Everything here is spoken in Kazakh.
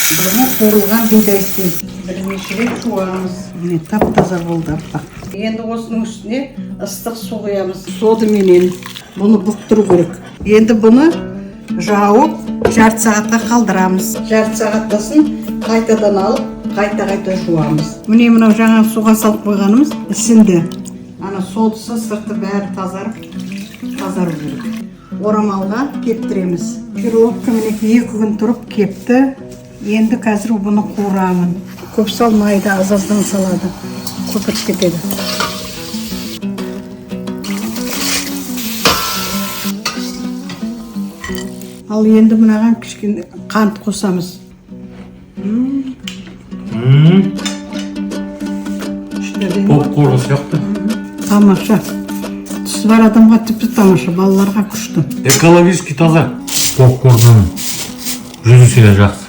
Бұны қуырылған бидай істейміз. Бірнеше рет жуамыз. Міне тап-таза болды аппақ. Енді осының үстіне ыстық су құямыз. Содыменен бұны бұқтыру керек. Енді бұны жауып, жарты сағатқа қалдырамыз. Жарты сағаттасын қайтадан алып, қайта жуамыз. Міне мынау жаңа суға салып қойғанымыз ісінді. Ана солысы сырты бәрі тазару керек. Орамалға кептіреміз. Перловка міне 2 күн тұрып кепті. Енді қазір бұны қуырамын. Көп салмайды, азаздан салады. Көпіріп кетеді. Ал енді мынаған кішкене қант қосамыз. Попкорн сияқты. Тамаша. Түсі бар адамға тіпті тамаша, балаларға күшті. Экологически таза. Попкорнның жүзі жақсы.